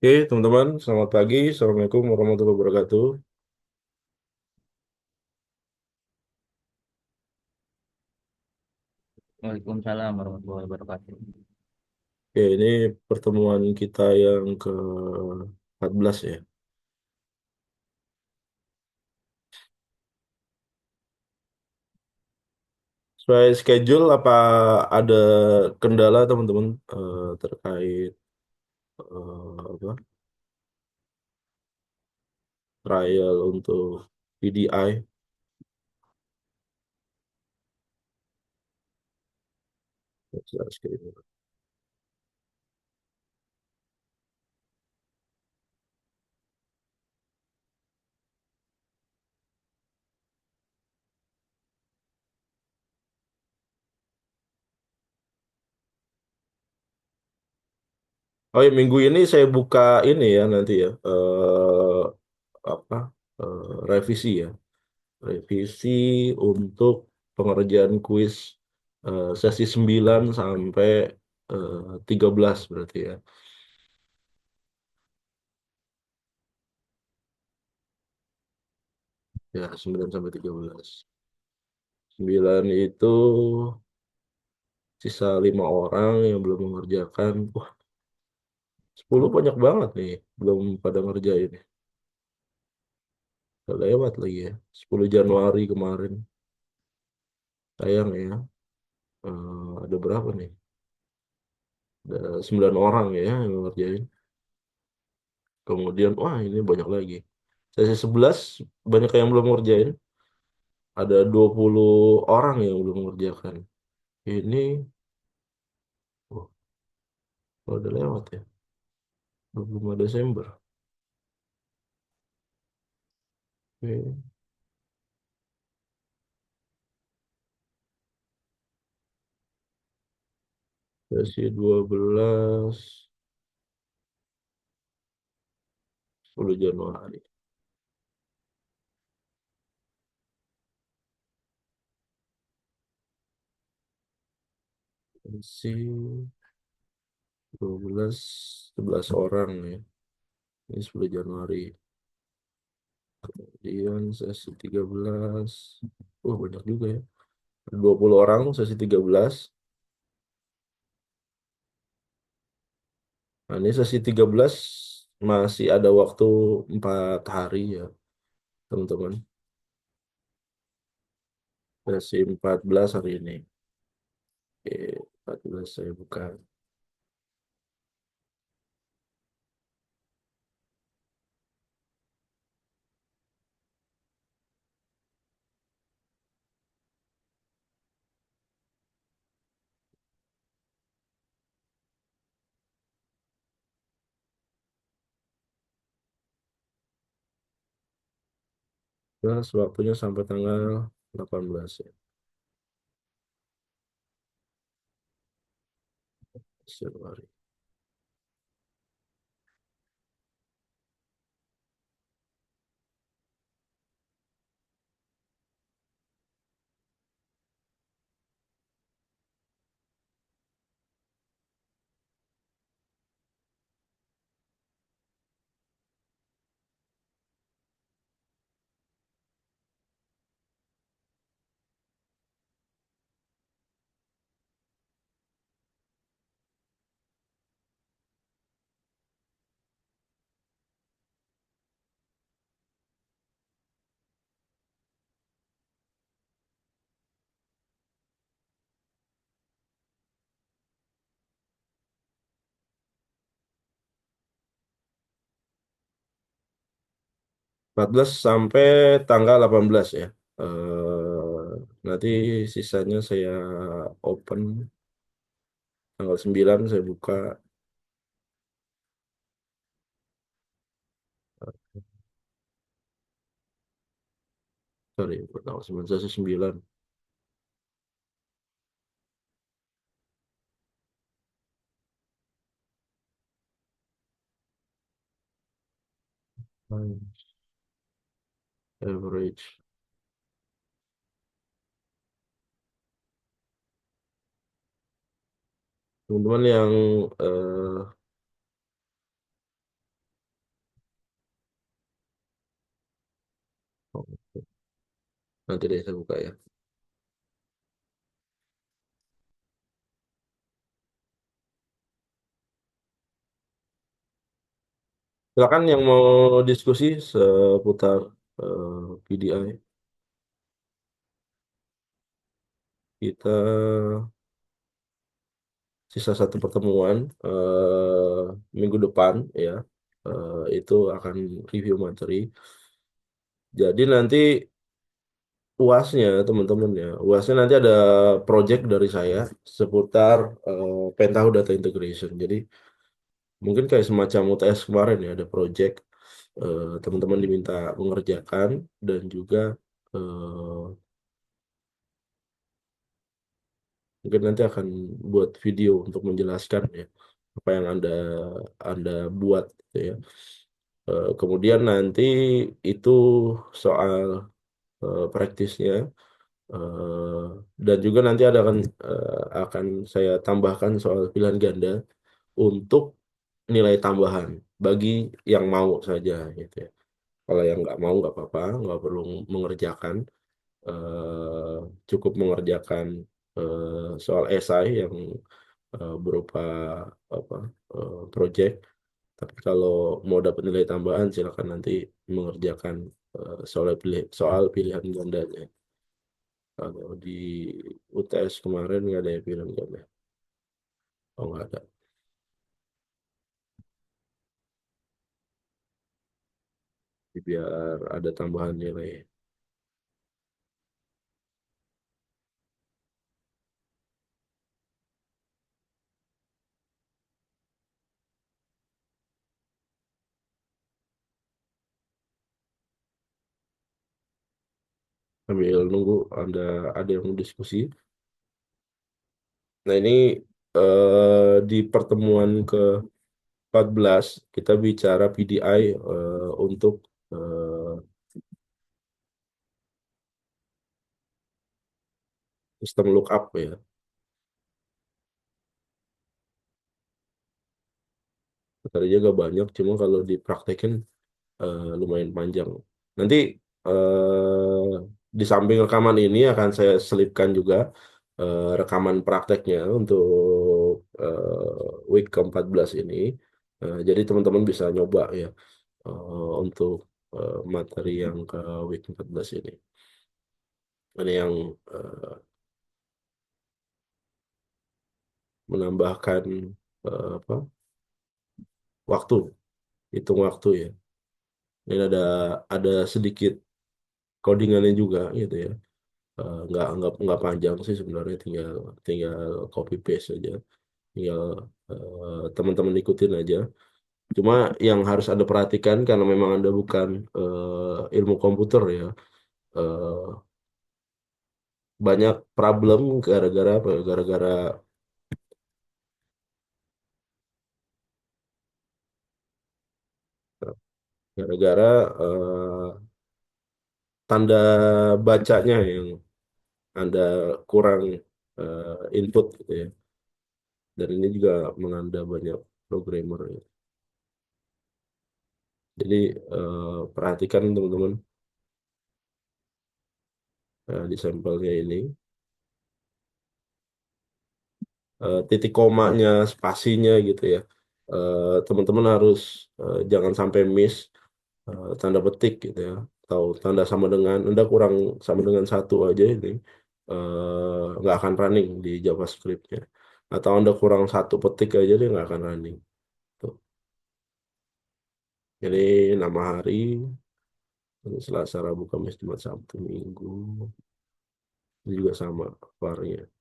Oke, teman-teman, selamat pagi. Assalamualaikum warahmatullahi wabarakatuh. Waalaikumsalam warahmatullahi wabarakatuh. Oke, ini pertemuan kita yang ke-14 ya. Sesuai schedule, apa ada kendala teman-teman terkait apa trial untuk PDI? Jelas kayak gitu. Oh ya, minggu ini saya buka ini ya nanti ya, apa revisi ya. Revisi untuk pengerjaan kuis sesi 9 sampai 13 berarti ya. Ya, 9 sampai 13. 9 itu sisa 5 orang yang belum mengerjakan. Wah, 10 banyak banget nih, belum pada ngerjain. Udah lewat lagi ya. 10 Januari kemarin. Sayang ya. Ada berapa nih? Ada 9 orang ya yang ngerjain. Kemudian, wah ini banyak lagi. Sesi 11 banyak yang belum ngerjain. Ada 20 orang yang belum mengerjakan. Ini oh, udah lewat ya. 25 Desember. Oke. Sesi 12 10 Januari. Sesi 12 11 orang ya. Ini 10 Januari. Kemudian sesi 13. Banyak juga ya. 20 orang sesi 13. Nah, ini sesi 13 masih ada waktu 4 hari ya, teman-teman. Sesi 14 hari ini. Oke, 14 saya buka. Terus waktunya sampai tanggal 18 ya, Januari. Empat belas sampai tanggal 18 ya. Nanti sisanya saya open. Tanggal 9 saya buka. Sorry, tanggal 9 saya 9. Average. Teman-teman yang eh, Nanti deh saya buka ya. Silakan yang mau diskusi seputar PDI. Kita sisa satu pertemuan minggu depan ya. Itu akan review materi. Jadi nanti UASnya teman-teman ya. UASnya nanti ada project dari saya seputar Pentaho Data Integration. Jadi mungkin kayak semacam UTS kemarin ya, ada project teman-teman diminta mengerjakan dan juga eh, mungkin nanti akan buat video untuk menjelaskan ya apa yang Anda buat gitu ya. Kemudian nanti itu soal praktisnya. Eh, dan juga nanti akan saya tambahkan soal pilihan ganda untuk nilai tambahan bagi yang mau saja gitu ya. Kalau yang nggak mau nggak apa-apa, nggak perlu mengerjakan, eh, cukup mengerjakan soal esai yang berupa apa project. Tapi kalau mau dapat nilai tambahan, silakan nanti mengerjakan soal pilihan gandanya. Kalau di UTS kemarin nggak ada yang bilang nggak ada. Oh nggak ada. Biar ada tambahan nilai. Sambil nunggu ada yang mau diskusi. Nah ini di pertemuan ke-14 kita bicara PDI untuk eh, sistem lookup ya. Materinya gak banyak, cuma kalau dipraktekin lumayan panjang. Nanti eh, di samping rekaman ini akan saya selipkan juga rekaman prakteknya untuk week ke-14 ini. Jadi teman-teman bisa nyoba ya untuk materi yang ke week 14 ini. Ini yang eh, menambahkan apa waktu, hitung waktu ya. Dan ada sedikit codingannya juga gitu ya. Nggak panjang sih sebenarnya, tinggal tinggal copy paste aja, tinggal teman-teman ikutin aja. Cuma yang harus Anda perhatikan karena memang Anda bukan ilmu komputer ya, eh, banyak problem gara-gara apa ya? Gara-gara tanda bacanya yang Anda kurang input gitu ya. Dan ini juga melanda banyak programmer ya. Jadi perhatikan teman-teman di sampelnya ini titik komanya, spasinya gitu ya. Teman-teman harus jangan sampai miss tanda petik gitu ya. Atau tanda sama dengan Anda kurang sama dengan satu aja ini nggak akan running di JavaScript-nya. Atau Anda kurang satu petik aja dia nggak akan running. Tuh. Jadi nama hari Selasa, Rabu, Kamis, Jumat, Sabtu, Minggu. Ini juga sama varnya.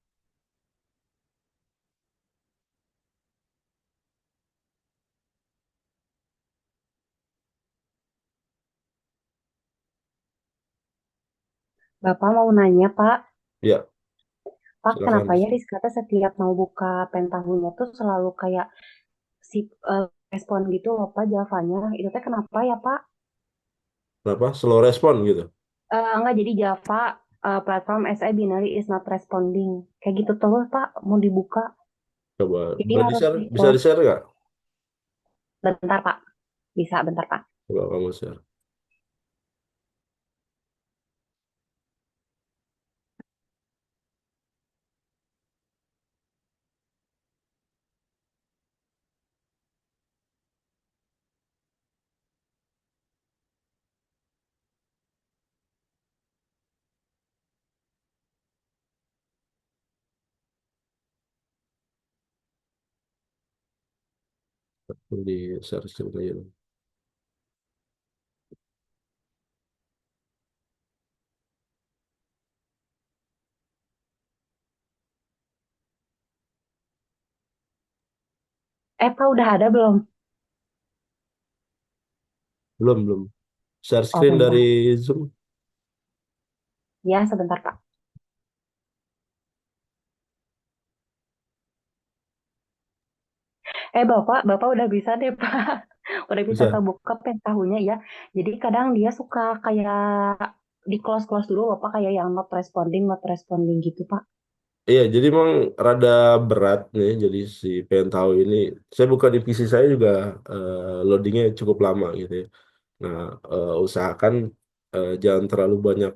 Bapak mau nanya, Pak. Ya, Pak, silakan. kenapa ya Rizkata setiap mau buka pentahunnya tuh selalu kayak si respon gitu loh, Pak, Javanya. Itu teh kenapa ya, Pak? Kenapa? Slow respon gitu. Enggak, jadi Java platform SI binary is not responding. Kayak gitu terus, Pak, mau dibuka. Coba, Jadi boleh harus di-share? Bisa request. di-share nggak? Bentar, Pak. Bisa, bentar, Pak. Coba kamu share. di share screen aja. Pak udah ada belum? Belum, belum. Share Oh screen dari bentar. Zoom. Ya sebentar Pak. Bapak udah bisa deh Pak. Udah bisa Bisa. kebuka pen tahunya ya. Jadi kadang dia suka kayak di close-close dulu Bapak kayak yang not responding gitu Pak. Iya, jadi emang rada berat nih. Jadi si pengen tahu ini, saya buka di PC saya juga loadingnya cukup lama gitu ya. Nah, usahakan jangan terlalu banyak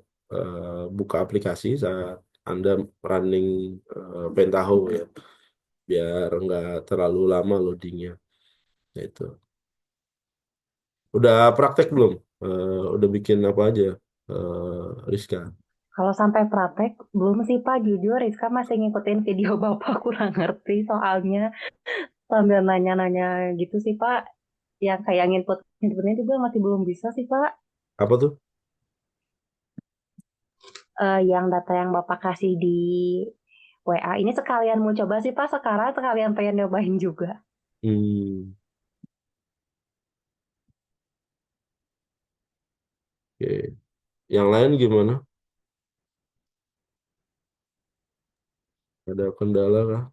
buka aplikasi saat Anda running Pentaho ya, biar nggak terlalu lama loadingnya. Nah, itu. Udah praktek belum? Udah bikin apa aja, Rizka? Kalau sampai praktek, belum sih Pak, jujur Rizka masih ngikutin video Bapak kurang ngerti soalnya sambil nanya-nanya gitu sih Pak. Yang kayak inputnya juga masih belum bisa sih Pak. Apa tuh? Yang data yang Bapak kasih di WA ini sekalian mau coba sih Pak sekarang sekalian pengen nyobain juga. Hmm, oke. Yang lain gimana? Ada kendala kah?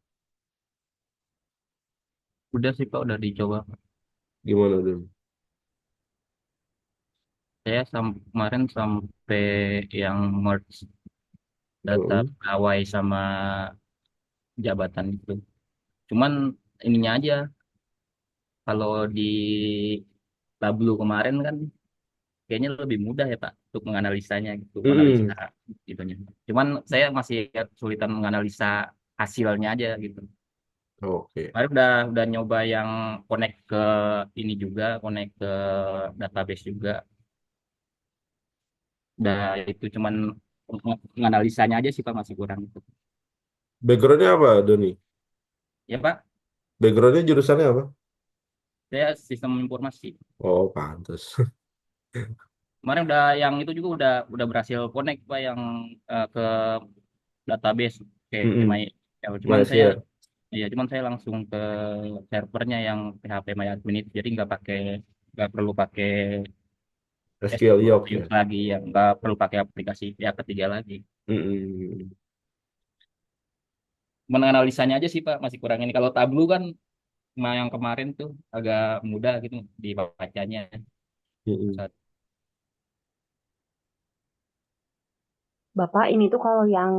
Udah sih Pak, udah dicoba. Gimana dulu? Saya kemarin sampai yang merge data Hmm. pegawai sama jabatan itu. Cuman ininya aja, kalau di Tableau kemarin kan kayaknya lebih mudah ya Pak untuk menganalisanya gitu, menganalisa Mm-mm. itunya. Cuman saya masih kesulitan menganalisa hasilnya aja gitu. Oke. Kemarin udah nyoba yang connect ke ini juga, connect ke database juga. Udah itu cuman menganalisanya aja sih Pak masih kurang. Backgroundnya apa, Doni? Ya Pak, Backgroundnya jurusannya apa? saya sistem informasi. Oh, pantas. Kemarin udah yang itu juga udah berhasil connect Pak yang ke database kayak Mm-mm. MySQL. MySQL. Cuman saya langsung ke servernya yang PHP MyAdmin itu. Jadi nggak perlu pakai SQL SQL Yok Views ya. lagi ya, nggak perlu pakai aplikasi pihak ketiga lagi. Mm-mm. Cuman analisanya aja sih Pak masih kurang ini. Kalau Tableau kan yang kemarin tuh agak mudah gitu dibacanya. Mm-mm. Bapak ini tuh kalau yang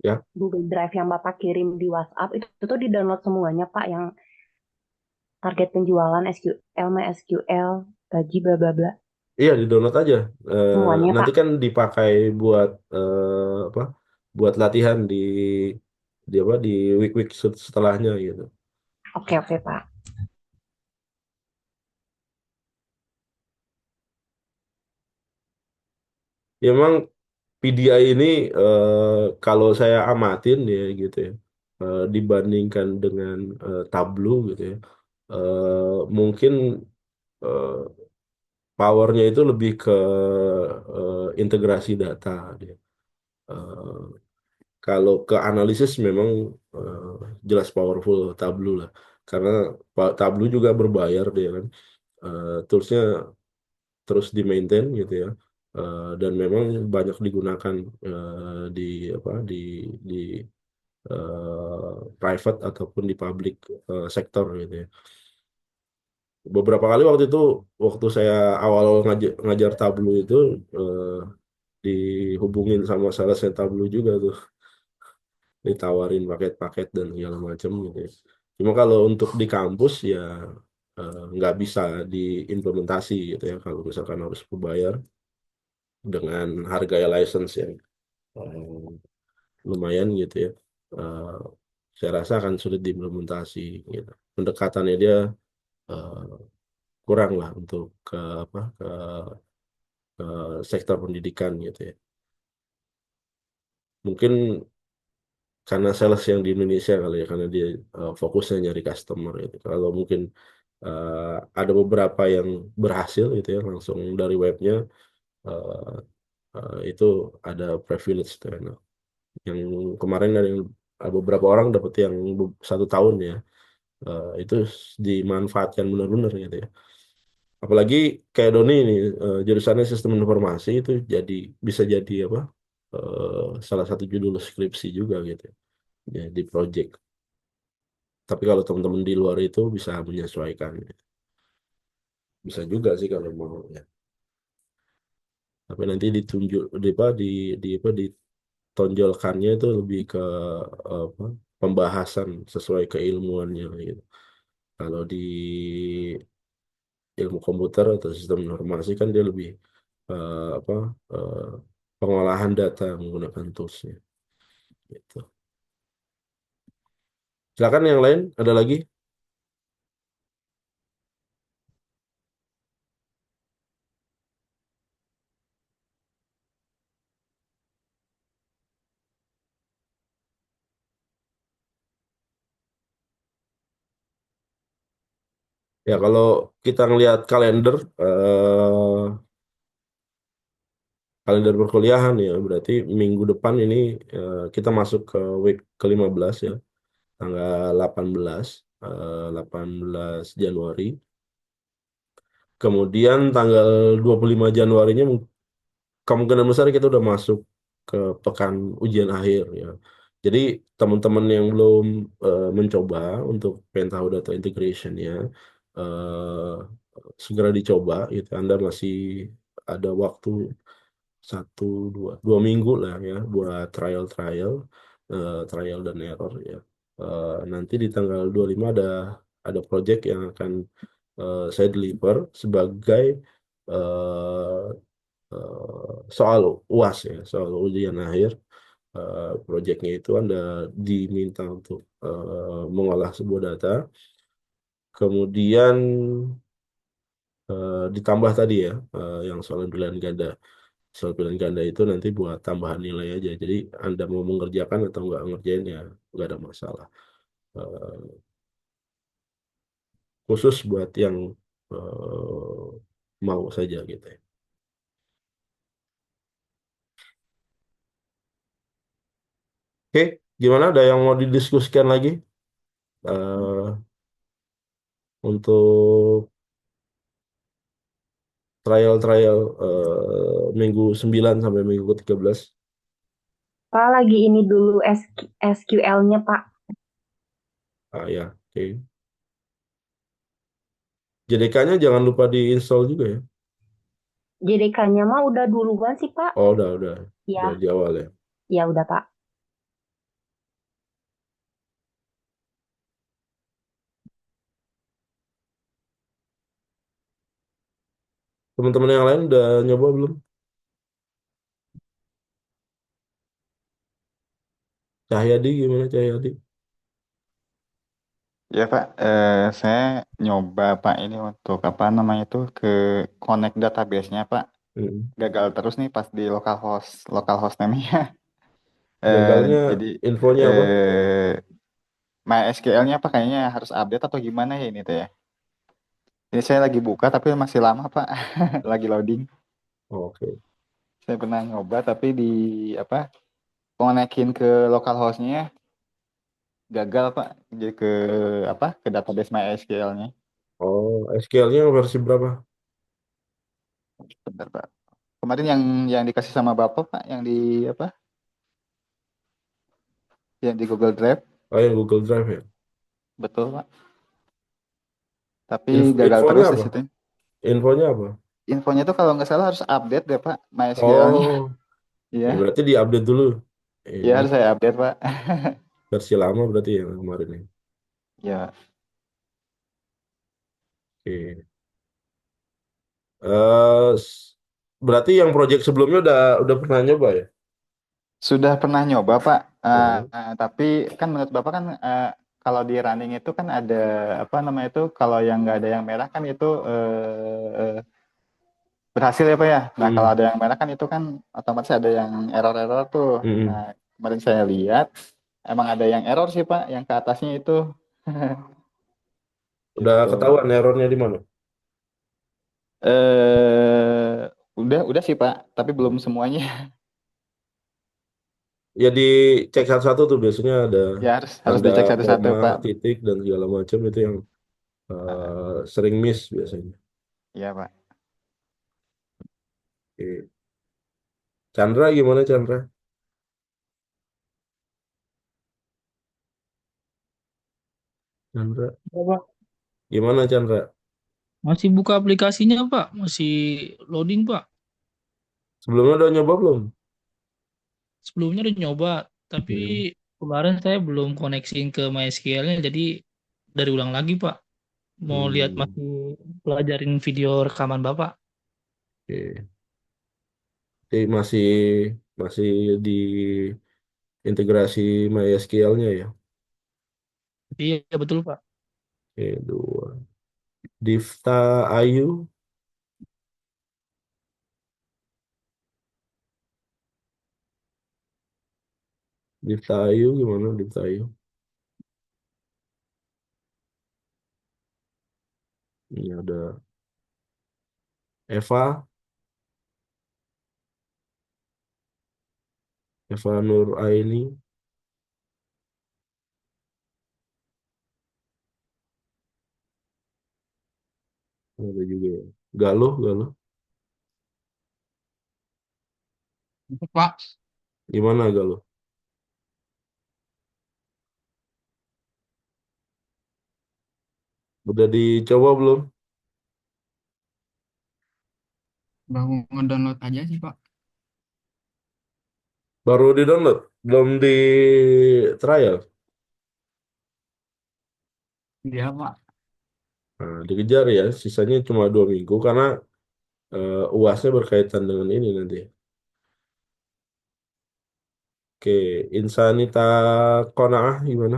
Ya. Google Drive yang Bapak kirim di WhatsApp itu tuh di-download semuanya Pak yang target penjualan SQL, MySQL, gaji bla bla bla. Iya, di download aja. Semuanya Nanti Pak. kan dipakai buat apa? Buat latihan di apa? Di week-week setelahnya gitu. Oke oke Pak. Ya memang PDI ini kalau saya amatin ya gitu ya, dibandingkan dengan Tableau gitu ya, mungkin eh, powernya itu lebih ke integrasi data dia. Eh, Kalau ke analisis memang eh, jelas powerful Tableau lah, karena Tableau juga berbayar dia kan. Toolsnya terus di maintain gitu ya. Dan memang banyak digunakan di apa di private ataupun di public sektor gitu ya. Beberapa kali waktu saya awal ngajar Tableau itu eh, dihubungin sama salesnya Tableau juga tuh, ditawarin paket-paket dan segala macam gitu ya. Cuma kalau untuk di kampus ya nggak bisa diimplementasi gitu ya, kalau misalkan harus berbayar dengan harga license yang eh, lumayan gitu ya. Eh, saya rasa akan sulit diimplementasi gitu. Pendekatannya dia eh, kurang lah untuk ke apa ke sektor pendidikan gitu ya. Mungkin karena sales yang di Indonesia kali ya, karena dia fokusnya nyari customer gitu. Kalau mungkin ada beberapa yang berhasil gitu ya langsung dari webnya, eh, itu ada privilege tuh. Nah, yang kemarin ada beberapa orang dapat yang 1 tahun ya, itu dimanfaatkan benar-benar gitu ya. Apalagi kayak Doni ini, jurusannya sistem informasi, itu bisa jadi apa, salah satu judul skripsi juga gitu ya di project. Tapi kalau teman-teman di luar itu bisa menyesuaikan, bisa juga sih kalau mau ya. Tapi nanti ditunjuk di apa ditonjolkannya itu lebih ke apa, pembahasan sesuai keilmuannya gitu. Kalau di ilmu komputer atau sistem informasi kan dia lebih apa, eh, pengolahan data menggunakan toolsnya gitu. Silakan yang lain, ada lagi? Ya kalau kita ngelihat kalender perkuliahan ya, berarti minggu depan ini kita masuk ke week ke-15 ya, tanggal 18, 18 Januari. Kemudian tanggal 25 Januarinya kemungkinan besar kita udah masuk ke pekan ujian akhir ya. Jadi teman-teman yang belum mencoba untuk pengen tahu data integration ya, eh, segera dicoba gitu. Anda masih ada waktu 1 2 2 minggu lah ya buat trial dan error ya. Nanti di tanggal 25 ada project yang akan saya deliver sebagai eh, soal UAS ya, soal ujian akhir. Proyeknya itu Anda diminta untuk mengolah sebuah data, kemudian ditambah tadi ya, yang soal pilihan ganda. Soal pilihan ganda itu nanti buat tambahan nilai aja. Jadi Anda mau mengerjakan atau nggak ngerjain ya nggak ada masalah. Eh, Khusus buat yang mau saja gitu ya. Oke, gimana? Ada yang mau didiskusikan lagi untuk trial-trial minggu 9 sampai minggu ke-13? Pak lagi ini dulu SQL-nya Pak. Ya, oke. JDK-nya jangan lupa diinstal juga ya. JDK-nya mah udah duluan sih Pak. Oh, udah Ya, di awal ya. ya udah Pak. Teman-teman yang lain udah nyoba belum? Cahyadi gimana Cahyadi? Ya Pak, saya nyoba Pak ini untuk apa namanya itu ke connect database-nya Pak. Hmm. Gagal terus nih pas di local host namanya. Gagalnya Jadi infonya apa? eh MySQL-nya apa kayaknya harus update atau gimana ya ini teh ya. Ini saya lagi buka tapi masih lama Pak, lagi loading. Oke. Saya pernah nyoba tapi di apa konekin ke localhost-nya gagal Pak. Jadi ke apa ke database MySQL-nya. Oh, SQL-nya versi berapa? Bentar Pak. Kemarin yang dikasih sama Bapak Pak, yang di apa? Yang di Google Drive, Oh, yang Google Drive ya. betul Pak. Tapi gagal Infonya terus di apa? situ. Infonya apa? Infonya tuh kalau nggak salah harus update deh Pak, MySQL-nya. Oh, ya Iya, berarti diupdate dulu. iya Ini harus saya update Pak. versi lama berarti yang kemarin ini. Ya, Oke. Berarti yang project sebelumnya udah pernah nyoba ya? sudah pernah nyoba Pak. Oh. Tapi kan menurut Bapak kan kalau di running itu kan ada apa namanya itu kalau yang nggak ada yang merah kan itu berhasil ya Pak ya. Nah kalau Hmm. ada yang merah kan itu kan otomatis ada yang error-error tuh. Hmm. Nah kemarin saya lihat emang ada yang error sih Pak, yang ke atasnya itu. Udah Gitu. ketahuan errornya di mana? Udah sih Pak, tapi belum semuanya. Ya dicek satu-satu tuh biasanya ada Ya harus harus tanda dicek satu-satu koma, Pak. titik dan segala macam itu yang Heeh. sering miss biasanya. Iya Pak. Oke. Chandra gimana Chandra? Chandra Ya, Pak. gimana Chandra? Masih buka aplikasinya, Pak. Masih loading, Pak. Sebelumnya udah nyoba belum? Sebelumnya udah nyoba, tapi Hmm. kemarin saya belum koneksiin ke MySQL-nya, jadi dari ulang lagi, Pak. Mau lihat Hmm. masih pelajarin video rekaman Bapak. Oke. Jadi masih masih di integrasi MySQL-nya ya. Iya, betul, Pak. Oke, dua. Divta Ayu, Divta Ayu gimana Divta Ayu? Ini ada Eva, Eva Nur Aini, ada juga ya. Galuh, Galuh. Pak, Gimana Galuh? Udah dicoba belum? baru ngedownload aja sih, Pak. Baru di-download, belum di trial. Iya, Pak. Nah, dikejar ya, sisanya cuma 2 minggu karena UASnya berkaitan dengan ini nanti. Oke, Insanita Konaah gimana?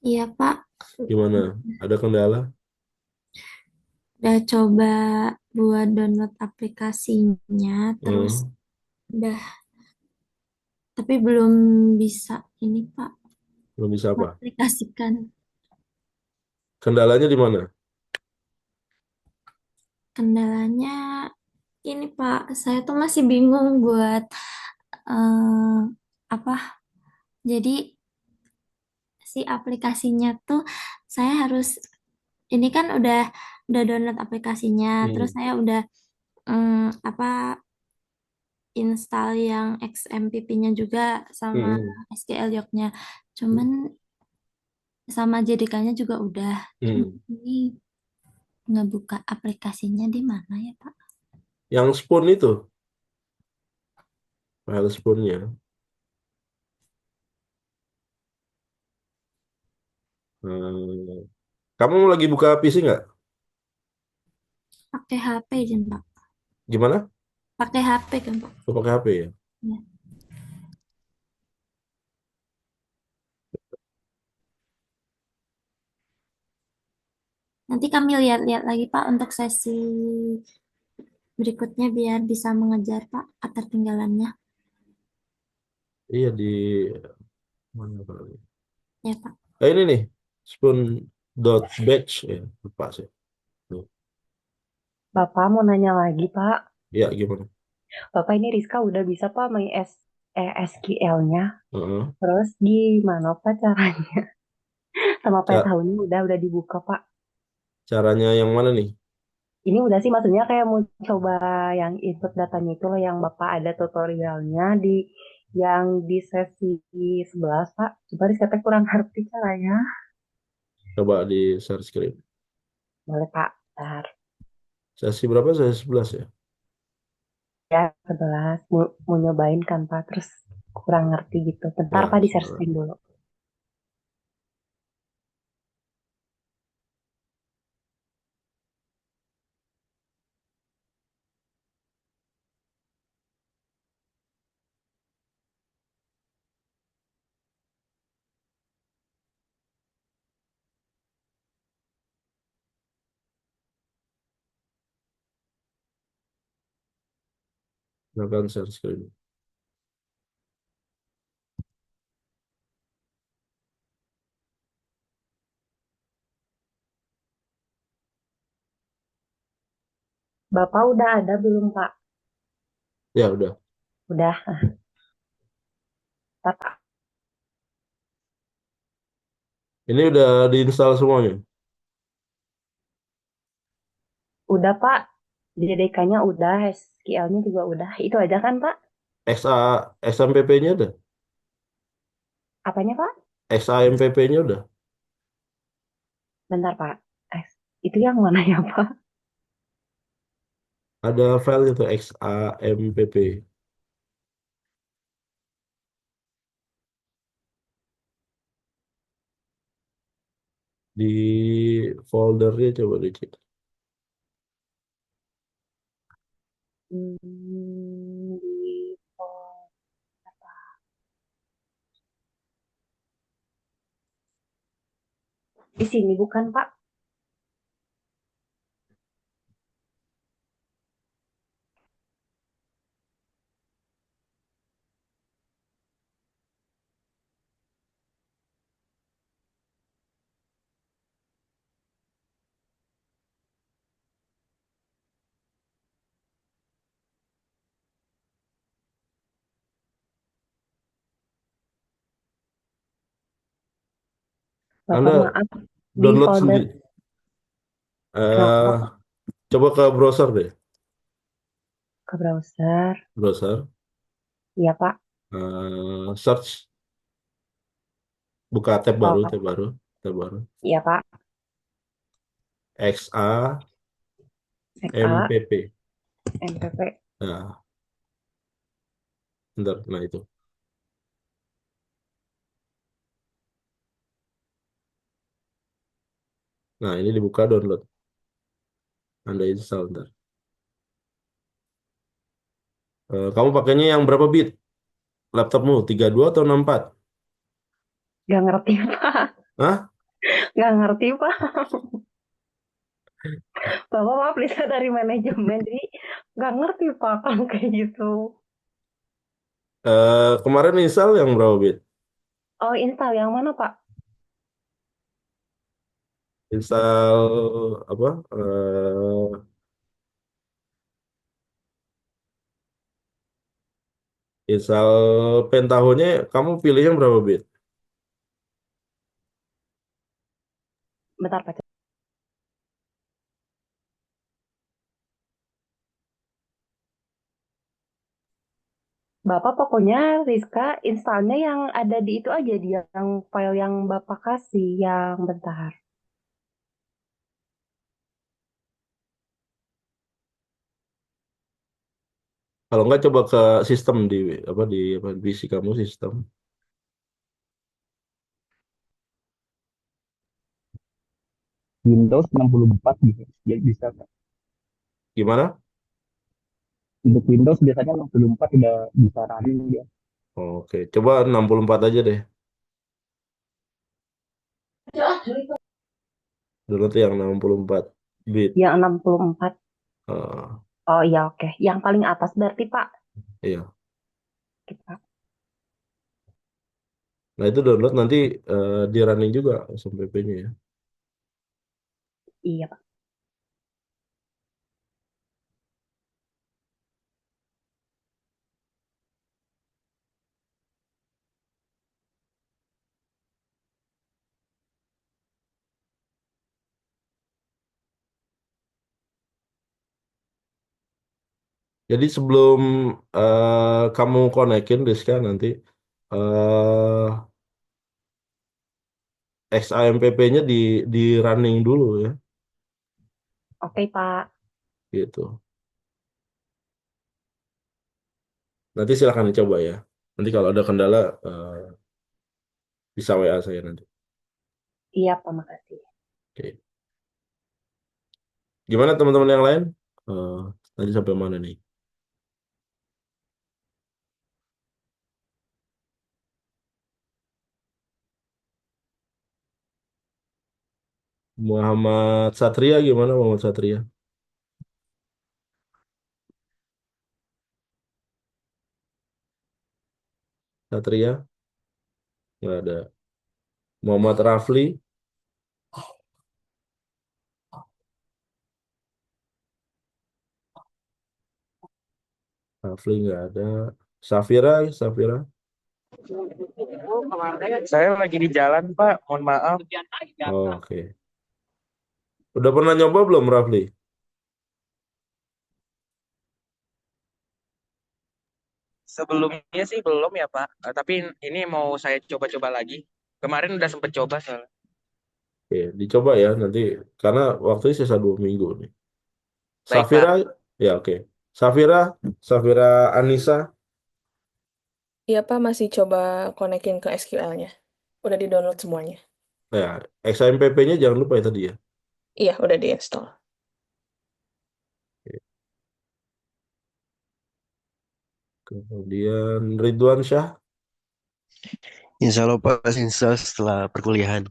Iya Pak, Gimana? Ada kendala? udah coba buat download aplikasinya, terus Hmm, udah, tapi belum bisa ini Pak, belum bisa apa? aplikasikan. Kendalanya di mana? Kendalanya ini Pak, saya tuh masih bingung buat eh, apa? Jadi si aplikasinya tuh saya harus ini kan udah download aplikasinya, terus Hmm, saya udah apa install yang XMPP-nya juga sama hmm, SQL Doc-nya. hmm, Cuman sama JDK-nya juga udah. Cuma hmm. ini ngebuka aplikasinya di mana ya, Pak? Yang spoon itu, file spoonnya. Kamu lagi buka PC nggak? Pakai HP kan, Pak? Gimana? Pakai HP kan, Pak? Lu pakai HP ya? Ya. Nanti kami lihat-lihat lagi, Pak, untuk sesi berikutnya biar bisa mengejar, Pak, ketertinggalannya. Iya di mana kali? Ya, Pak. Ini nih, spoon dot batch ya, lupa sih. Tuh. Bapak mau nanya lagi, Pak. Ya gimana? Bapak ini Rizka udah bisa, Pak, main SQL-nya. Heeh. Terus gimana, Pak, caranya? Sama Ca- pengetahuannya udah dibuka, Pak. Caranya yang mana nih? Ini udah sih maksudnya kayak mau coba yang input datanya itu loh yang Bapak ada tutorialnya di yang di sesi 11 Pak. Coba Rizka teh kurang ngerti caranya. Coba di share screen. Boleh Pak. Bentar. Sesi berapa? Sesi 11 ya? Ya, 11. Mau nyobain kan Pak. Terus kurang ngerti gitu. Bentar Ya, Pak di share sebentar. screen dulu. Silakan share screen. Bapak udah ada belum, Pak? Ya udah. Udah. Bapak, Ini udah diinstal semuanya. udah, Pak. JDK-nya udah, SQL-nya juga udah. Itu aja kan, Pak? XA XMPP-nya udah. Apanya, Pak? XAMPP-nya udah. Bentar, Pak. Eh, itu yang mana ya, Pak? Ada file itu XAMPP di foldernya, coba dicek. Di, oh, di sini bukan, Pak? Bapak Anda maaf, di download folder sendiri. kenapa, eh Pak? Coba ke browser deh. Ke browser. Browser. Iya, Pak. Search. Buka tab baru, Oh, tab baru, tab baru. iya, Pak. XAMPP. XA, MPP. Nah, bentar. Nah itu. Nah ini dibuka download. Anda install ntar. Kamu pakainya yang berapa bit? Laptopmu 32 atau 64? Gak ngerti, Pak. Hah? Gak ngerti, Pak. Bapak maaf, Lisa dari manajemen. Jadi gak ngerti, Pak, kalau kayak gitu. Kemarin install yang berapa bit? Oh, install yang mana, Pak? Install apa? Install Pentaho-nya kamu pilihnya berapa bit? Bentar, Pak. Bapak pokoknya Rizka installnya yang ada di itu aja, di yang file yang Bapak kasih, yang bentar. Kalau nggak coba ke sistem di PC kamu sistem. Windows 64 gitu. Jadi bisa. Gimana? Untuk Windows biasanya 64 udah bisa running dia. Oke, coba 64 aja deh. Dulu tuh yang 64 bit. Yang 64. Eh, Oh iya, oke. Yang paling atas berarti, Pak. iya. Kita. Nah itu download nanti di running juga SMPP-nya ya. Iya, Pak. Jadi sebelum kamu konekin Rizka nanti eh XAMPP-nya di running dulu ya, Oke, Pak. gitu. Nanti silakan dicoba ya. Nanti kalau ada kendala bisa WA saya nanti. Iya, Pak, makasih. Oke. Gimana teman-teman yang lain? Eh, Tadi sampai mana nih? Muhammad Satria gimana Muhammad Satria? Satria nggak ada. Muhammad Rafli, Rafli nggak ada. Safira, Safira. Saya lagi di jalan, Pak. Mohon maaf. Oh, oke. Udah pernah nyoba belum, Rafli? Sebelumnya sih belum ya, Pak. Tapi ini mau saya coba-coba lagi. Kemarin udah sempet coba soalnya. Oke, dicoba ya nanti karena waktunya sisa 2 minggu nih. Baik, Safira, Pak. ya oke. Safira, Safira Anissa, Iya Pak, masih coba konekin ke SQL-nya. Udah di-download semuanya. ya XAMPP-nya jangan lupa ya tadi ya. Iya, udah di-install. Oke. Kemudian Ridwan Syah, Insya Allah Pak install setelah perkuliahan.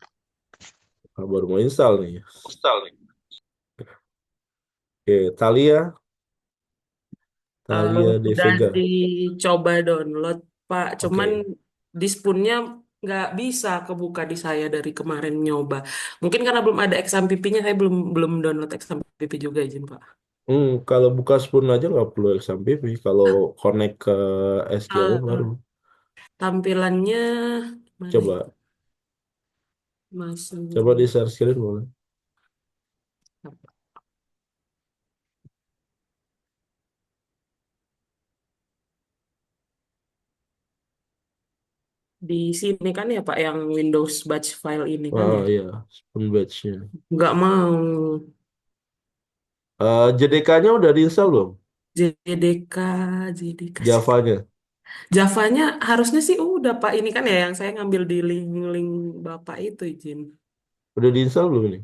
baru mau install nih. Oke, Thalia, Thalia De Udah Vega. dicoba download, Pak. Cuman Oke. di Spoon-nya nggak bisa kebuka di saya dari kemarin nyoba. Mungkin karena belum ada XMPP-nya, saya belum belum download XMPP juga, izin Pak. Kalau buka Spoon aja nggak perlu XAMPP. Kalau connect ke SQL baru. Eh, tampilannya mana ya? Coba, Masih coba di share screen boleh. di sini kan ya Pak, yang Windows batch file ini kan Oh ya. iya, Spoon Batch-nya. Nggak mau. JDK-nya udah diinstal belum? JDK, JDK. Java-nya. Javanya harusnya sih udah Pak. Ini kan ya yang saya ngambil di link-link Bapak itu, izin. Udah diinstal belum ini?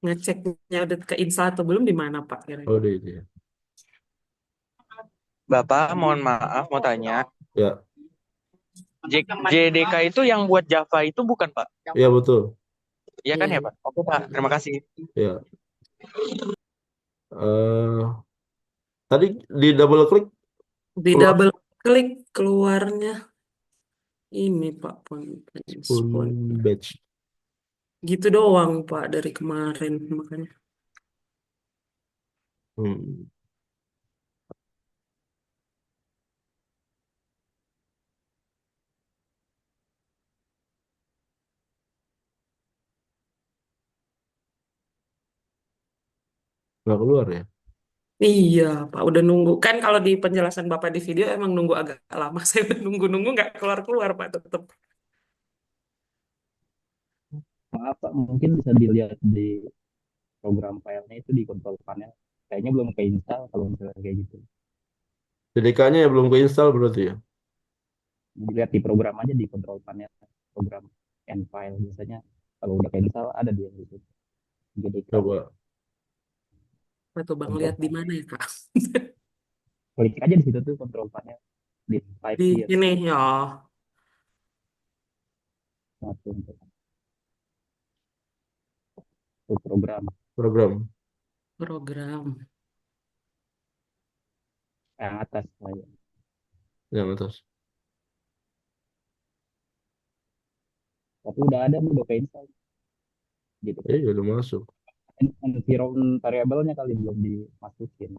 Ngeceknya udah keinstall atau belum di mana Pak Oh, kira-kira? udah ini ya. Bapak, mohon maaf mau tanya. Ya, JDK itu yang buat Java itu bukan, Pak? ya betul. Iya kan Iya. ya, Pak? Oke, Pak. Terima kasih. Ya. eh Tadi di double klik Di keluar double klik keluarnya ini Pak Spoon Spon. Batch. Gitu doang Pak dari kemarin makanya. Hmm. Nggak keluar ya? Iya Pak udah nunggu kan kalau di penjelasan Bapak di video emang nunggu agak lama. Saya udah nunggu-nunggu nggak keluar-keluar Pak tetap. Maaf Pak, mungkin bisa dilihat di program filenya itu di control panel. Kayaknya belum keinstall kalau misalnya kayak gitu. JDK-nya ya belum keinstall berarti ya? Dilihat di program aja di control panel, program end file biasanya kalau udah keinstall ada dia gitu. Jadi Coba. Tuh Bang control lihat di panel. mana ya Kak? Klik aja di situ tuh control panel di type Di here sini ya satu untuk program Program program. yang atas saya. yang atas. Tapi udah ada nih, udah keinstall gitu. Ya udah masuk. Environment variable-nya kali belum dimasukin.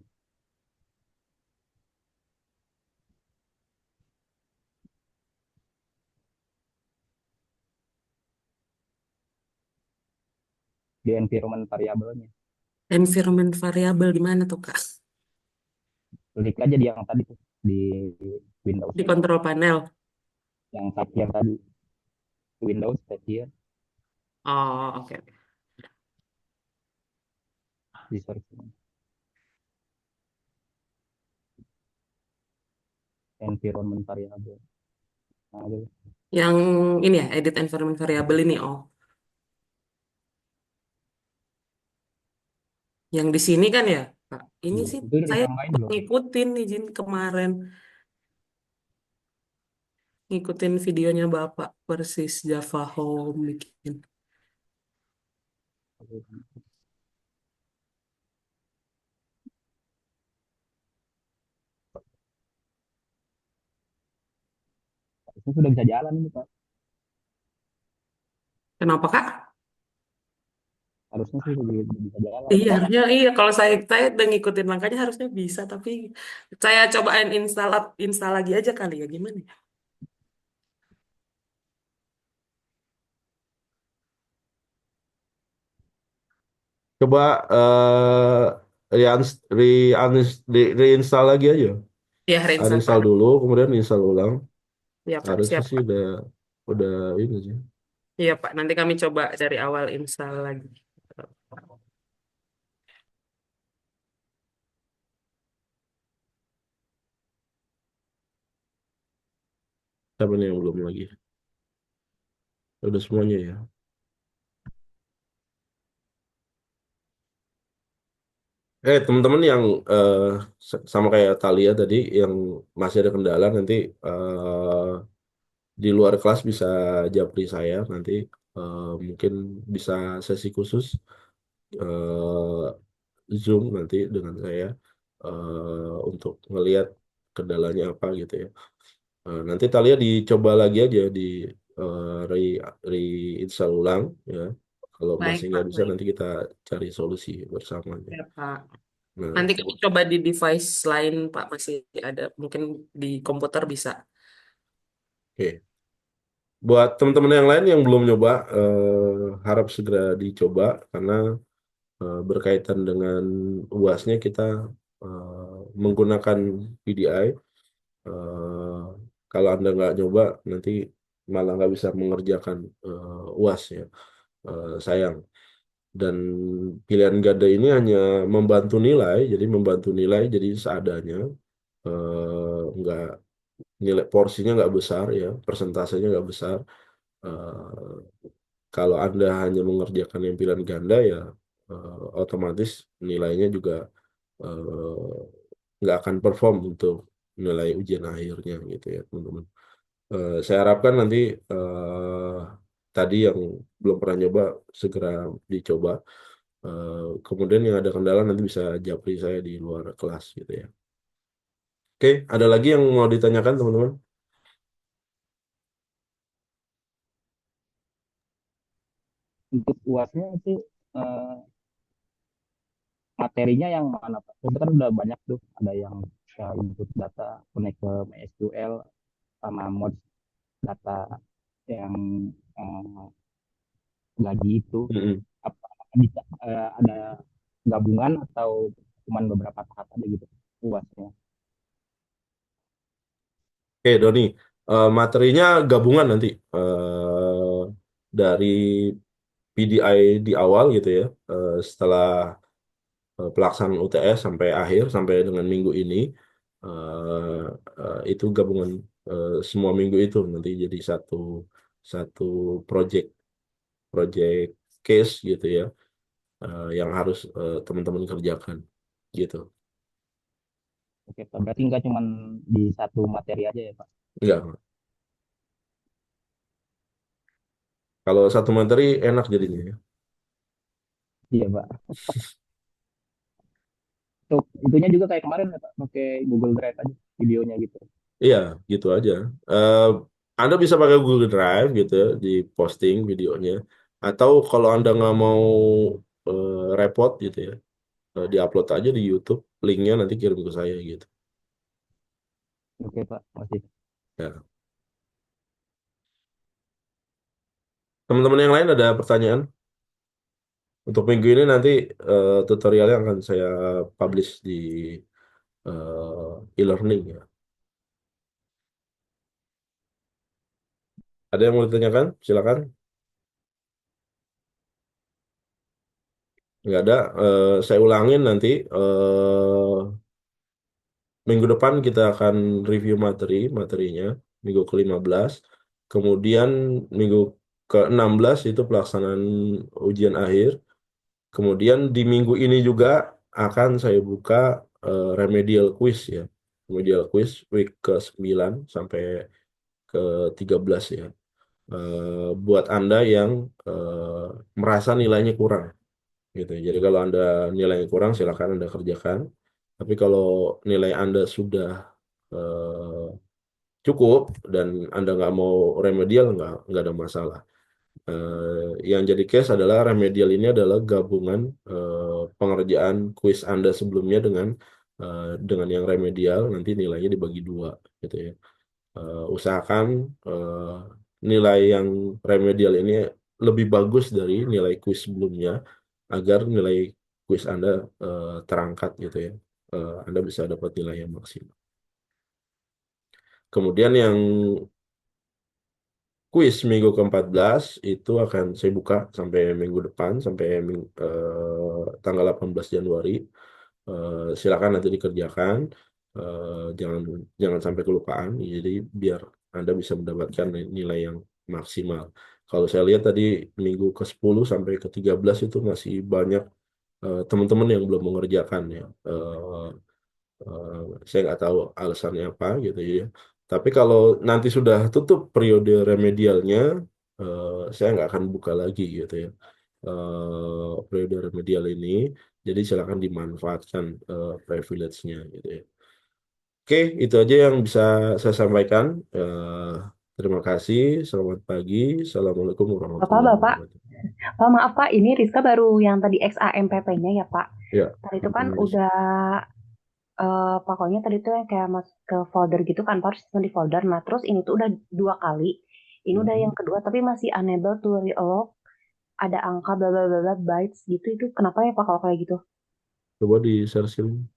Di environment variable-nya. Environment variable di mana tuh Kak? Klik aja di yang tadi tuh di Windows Di control panel. yang type here tadi. Windows type here Oh, oke. di search environment variable. Nah, gitu. Yang ini ya, edit environment variable ini. Oh, yang di sini kan ya, Kak. Ini sih Itu udah saya ditambahin belum? ngikutin izin kemarin. Ngikutin videonya Bapak persis Java Home bikin. Itu sudah bisa jalan ini Pak. Kenapa Kak? harusnya sih bisa jalan Iya, ya. harusnya iya. Kalau saya udah ngikutin langkahnya harusnya bisa, tapi saya cobain install lagi aja kali ya, gimana ya? Coba reinstall lagi aja. Ya, reinstall Pak. Uninstall dulu, kemudian install ulang. Iya Pak, Harusnya siap sih Pak. udah ini sih. Iya Pak, nanti kami coba dari awal install lagi. Siapa nih yang belum lagi? Udah semuanya ya. Teman-teman yang sama kayak Talia tadi yang masih ada kendala nanti di luar kelas bisa japri saya nanti mungkin bisa sesi khusus eh, Zoom nanti dengan saya untuk ngelihat kendalanya apa gitu ya. Nanti Talia dicoba lagi aja di re reinstall ulang ya. Kalau Baik masih nggak Pak, bisa baik. nanti kita cari solusi bersama. Ya Pak. Nah, Nanti kami coba di device lain Pak, masih ada. Mungkin di komputer bisa. oke. Buat teman-teman yang lain yang belum nyoba, harap segera dicoba karena berkaitan dengan UASnya kita menggunakan PDI. Eh, Kalau Anda nggak nyoba, nanti malah nggak bisa mengerjakan UAS ya. Sayang. Dan pilihan ganda ini hanya membantu nilai, jadi membantu nilai jadi seadanya. Nggak nilai porsinya nggak besar ya, persentasenya nggak besar. Eh, Kalau Anda hanya mengerjakan yang pilihan ganda ya otomatis nilainya juga eh, nggak akan perform untuk nilai ujian akhirnya gitu ya teman-teman. Saya harapkan nanti eh, tadi yang belum pernah nyoba segera dicoba. Kemudian yang ada kendala nanti bisa japri saya di luar kelas gitu ya. Oke, ada lagi yang mau ditanyakan teman-teman? Untuk UASnya sih eh, materinya yang mana Pak? Itu kan udah banyak tuh, ada yang input data connect ke MySQL sama mod data yang eh, gaji itu. Mm-mm. Apa bisa ada gabungan atau cuman beberapa tahap aja gitu UASnya? Oke, Doni. Materinya gabungan nanti dari PDI di awal gitu ya. Setelah pelaksanaan UTS sampai akhir sampai dengan minggu ini eh, itu gabungan semua minggu itu nanti jadi satu satu project project case gitu ya yang harus teman-teman kerjakan gitu. Oke Pak, berarti nggak cuman di satu materi aja ya Pak? Enggak. Kalau satu materi enak jadinya ya. Iya Pak. Untuk itunya juga kayak kemarin ya Pak, pakai Google Drive aja videonya gitu. Iya, gitu aja. Eh, Anda bisa pakai Google Drive gitu ya, di posting videonya. Atau kalau Anda nggak mau repot gitu ya, diupload aja di YouTube, linknya nanti kirim ke saya gitu. Oke Pak, masih. Ya. Teman-teman yang lain ada pertanyaan? Untuk minggu ini nanti tutorialnya akan saya publish di e-learning ya. Ada yang mau ditanyakan? Silakan. Nggak ada. Saya ulangin nanti. Minggu depan kita akan review materinya, minggu ke-15. Kemudian minggu ke-16 itu pelaksanaan ujian akhir. Kemudian di minggu ini juga akan saya buka remedial quiz ya. Remedial quiz week ke-9 sampai ke-13 ya. Buat Anda yang merasa nilainya kurang gitu. Jadi kalau Anda nilainya kurang silakan Anda kerjakan. Tapi kalau nilai Anda sudah cukup dan Anda nggak mau remedial nggak ada masalah. Yang jadi case adalah remedial ini adalah gabungan pengerjaan kuis Anda sebelumnya dengan yang remedial, nanti nilainya dibagi dua gitu ya. Usahakan nilai yang remedial ini lebih bagus dari nilai kuis sebelumnya agar nilai kuis Anda terangkat gitu ya. Anda bisa dapat nilai yang maksimal. Kemudian yang kuis minggu ke-14 itu akan saya buka sampai minggu depan, sampai tanggal 18 Januari. Silakan nanti dikerjakan. Jangan jangan sampai kelupaan. Jadi biar Anda bisa mendapatkan nilai yang maksimal. Kalau saya lihat tadi minggu ke-10 sampai ke-13 itu masih banyak teman-teman yang belum mengerjakan ya. Saya nggak tahu alasannya apa gitu ya. Tapi kalau nanti sudah tutup periode remedialnya, saya nggak akan buka lagi gitu ya. Periode remedial ini, jadi silakan dimanfaatkan privilege-nya gitu ya. Oke, itu aja yang bisa saya sampaikan. Terima kasih, selamat pagi, assalamualaikum warahmatullahi Bapak, wabarakatuh. Pak, maaf Pak, ini Rizka baru yang tadi XAMPP-nya ya Pak. Ya, Tadi itu kan Indonesia. udah pokoknya tadi tuh yang kayak masuk ke folder gitu kan, Pak, harus di folder. Nah, terus ini tuh udah 2 kali. Ini udah yang kedua, tapi masih unable to reload. Ada angka bla bla bla bla bytes gitu. Itu kenapa ya Pak kalau kayak gitu? Coba di share screen.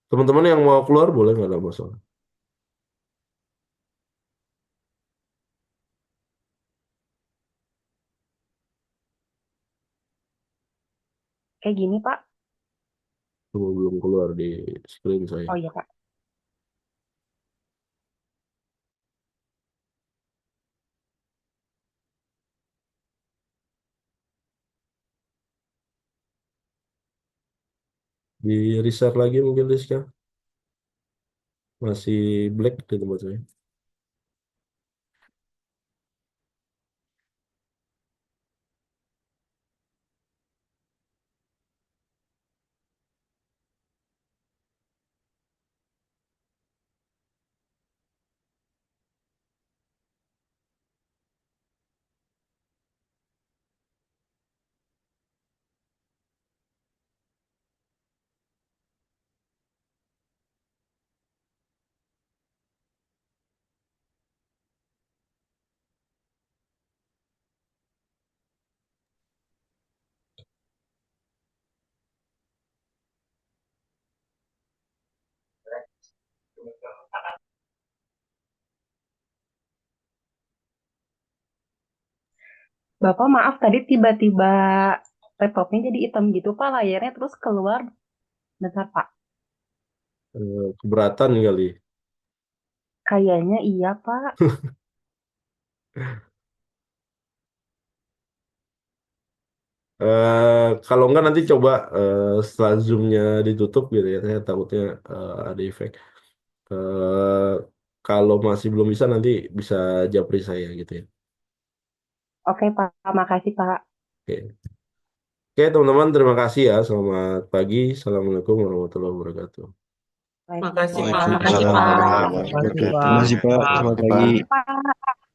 Teman-teman yang mau keluar boleh nggak ada masalah. Kayak gini Pak. Coba belum keluar di screen saya. Oh iya Pak. Di restart lagi mungkin Rizka. Masih black di tempat saya. Bapak maaf tadi tiba-tiba laptopnya jadi hitam gitu Pak, layarnya terus keluar. Bentar Pak. Keberatan kali. Kayaknya iya Pak. Kalau enggak nanti coba setelah zoomnya ditutup gitu ya. Saya takutnya ada efek. Eh, Kalau masih belum bisa nanti bisa japri saya gitu ya. Oke Pak, makasih Pak. Oke. Oke teman-teman terima kasih ya. Selamat pagi. Assalamualaikum warahmatullahi wabarakatuh. Makasih Pak. Waalaikumsalam. Waalaikumsalam Makasih Pak. warahmatullahi wabarakatuh. Terima kasih Pak. Selamat pagi. Pak.